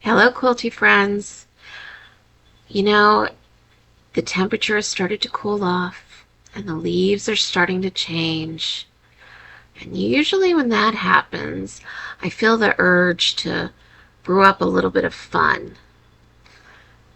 Hello, quilty friends. You know, the temperature has started to cool off and the leaves are starting to change. And usually when that happens, I feel the urge to brew up a little bit of fun.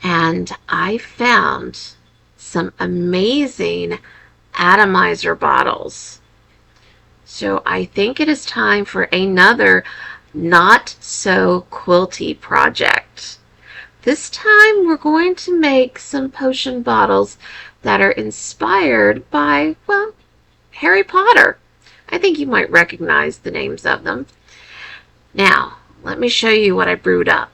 And I found some amazing Atomizer bottles. So I think it is time for another Not-so-quilty project. This time we're going to make some potion bottles that are inspired by, well, Harry Potter. I think you might recognize the names of them. Now, let me show you what I brewed up.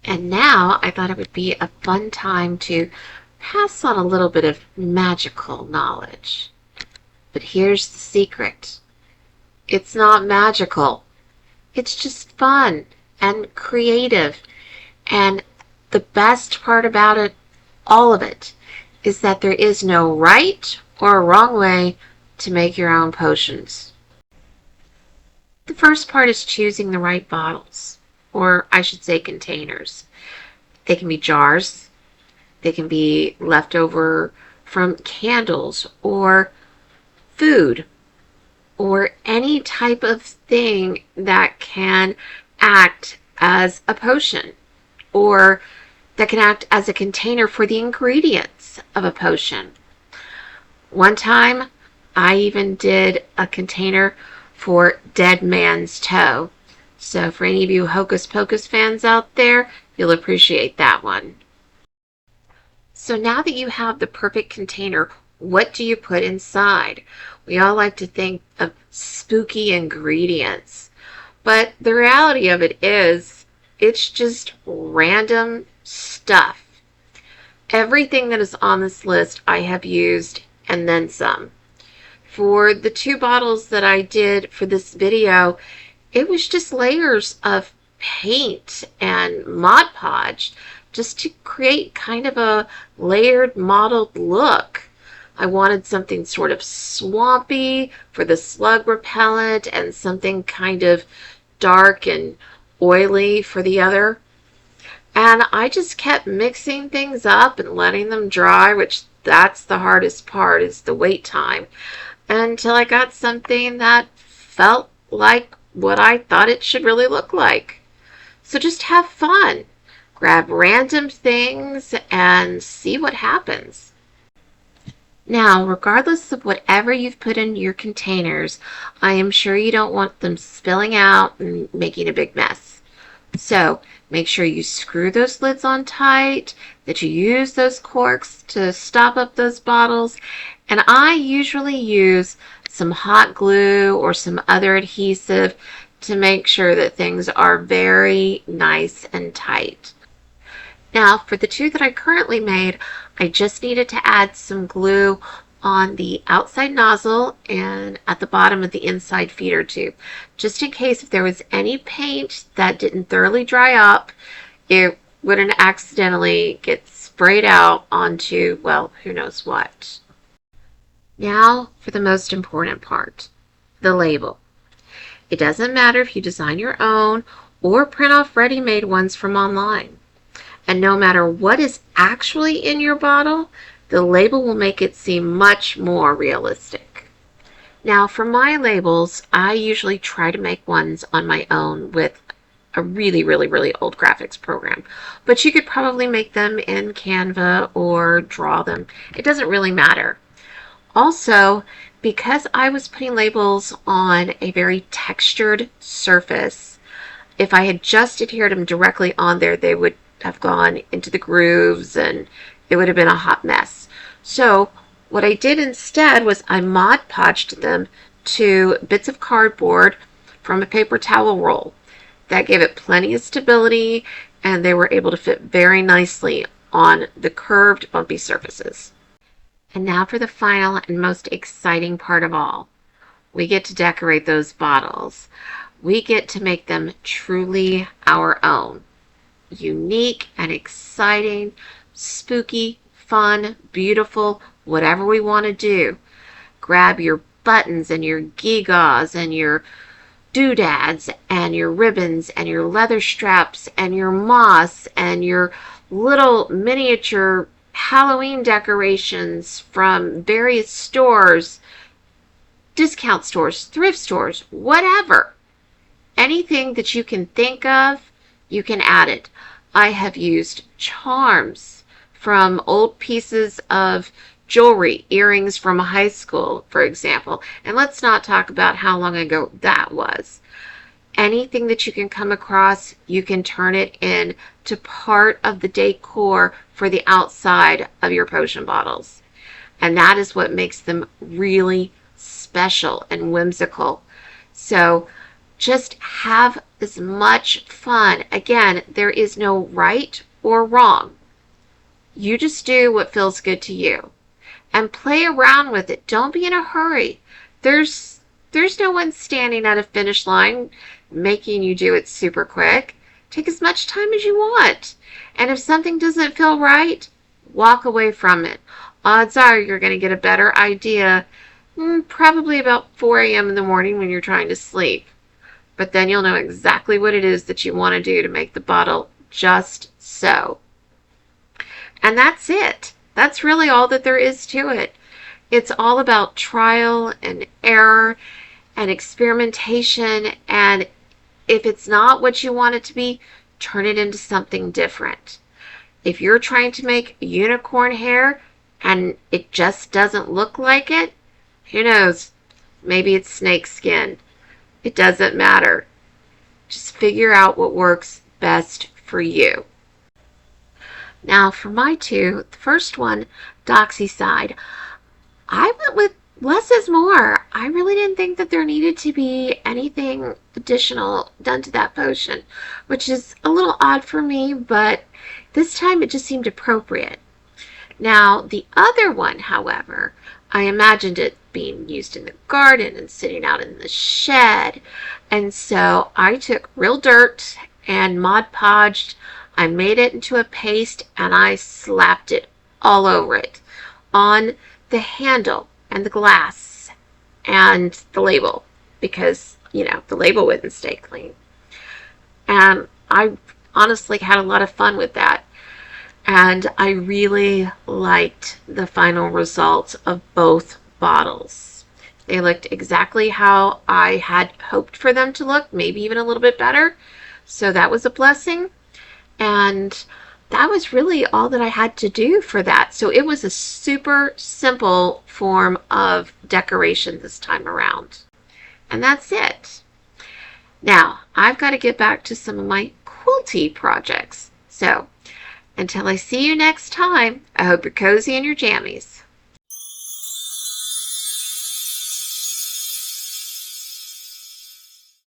And now I thought it would be a fun time to pass on a little bit of magical knowledge. But here's the secret. It's not magical. It's just fun and creative. And the best part about it, all of it, is that there is no right or wrong way to make your own potions. The first part is choosing the right bottles, or I should say containers. They can be jars, they can be leftover from candles or food or any type of thing that can act as a potion or that can act as a container for the ingredients of a potion. One time I even did a container for Dead Man's Toe. So for any of you Hocus Pocus fans out there, you'll appreciate that one. So now that you have the perfect container, what do you put inside? We all like to think of spooky ingredients, but the reality of it is it's just random stuff. Everything that is on this list I have used and then some. For the 2 bottles that I did for this video, it was just layers of paint and Mod Podge just to create kind of a layered mottled look. I wanted something sort of swampy for the Slug Repellent and something kind of dark and oily for the other. And I just kept mixing things up and letting them dry, which that's the hardest part, is the wait time, until I got something that felt like what I thought it should really look like. So just have fun. grab random things, and see what happens. Now, regardless of whatever you've put in your containers, I am sure you don't want them spilling out and making a big mess. So make sure you screw those lids on tight, that you use those corks to stop up those bottles. And I usually use some hot glue or some other adhesive to make sure that things are very nice and tight. Now, for the two that I currently made, I just needed to add some glue on the outside nozzle and at the bottom of the inside feeder tube, just in case if there was any paint that didn't thoroughly dry up, it wouldn't accidentally get sprayed out onto, well, who knows what. Now for the most important part, the label. It doesn't matter if you design your own or print off ready-made ones from online. And no matter what is actually in your bottle, the label will make it seem much more realistic. Now, for my labels, I usually try to make ones on my own with a really old graphics program. But you could probably make them in Canva or draw them. It doesn't really matter. Also, because I was putting labels on a very textured surface, if I had just adhered them directly on there, they would have gone into the grooves and it would have been a hot mess. So what I did instead was I Mod Podged them to bits of cardboard from a paper towel roll. That gave it plenty of stability and they were able to fit very nicely on the curved, bumpy surfaces. And now for the final and most exciting part of all. We get to decorate those bottles. We get to make them truly our own. Unique and exciting, spooky, fun, beautiful, whatever we want to do. Grab your buttons and your gewgaws and your doodads and your ribbons and your leather straps and your moss and your little miniature Halloween decorations from various stores, discount stores, thrift stores, whatever. Anything that you can think of, you can add it. I have used charms from old pieces of jewelry, earrings from high school, for example. And let's not talk about how long ago that was. Anything that you can come across, you can turn it into part of the decor for the outside of your potion bottles. And that is what makes them really special and whimsical. So just have as much fun. Again, there is no right or wrong. You just do what feels good to you. And play around with it. Don't be in a hurry. There's no one standing at a finish line making you do it super quick. Take as much time as you want. And if something doesn't feel right, walk away from it. Odds are you're going to get a better idea probably about 4 a.m. in the morning when you're trying to sleep. But then you'll know exactly what it is that you want to do to make the bottle just so. And that's it. That's really all that there is to it. It's all about trial and error and experimentation. And if it's not what you want it to be, turn it into something different. If you're trying to make unicorn hair and it just doesn't look like it, who knows? Maybe it's snake skin. It doesn't matter. Just figure out what works best for you. Now for my two, the first one, Doxycide, I went with less is more. I really didn't think that there needed to be anything additional done to that potion, which is a little odd for me, but this time it just seemed appropriate. Now the other one, however, I imagined it being used in the garden and sitting out in the shed. And so I took real dirt and Mod Podged. I made it into a paste and I slapped it all over it on the handle and the glass and the label because, you know, the label wouldn't stay clean. And I honestly had a lot of fun with that. And I really liked the final results of both bottles. They looked exactly how I had hoped for them to look, maybe even a little bit better. So that was a blessing. And that was really all that I had to do for that. So it was a super simple form of decoration this time around. And that's it. Now, I've got to get back to some of my quilty projects. So, until I see you next time, I hope you're cozy in your jammies.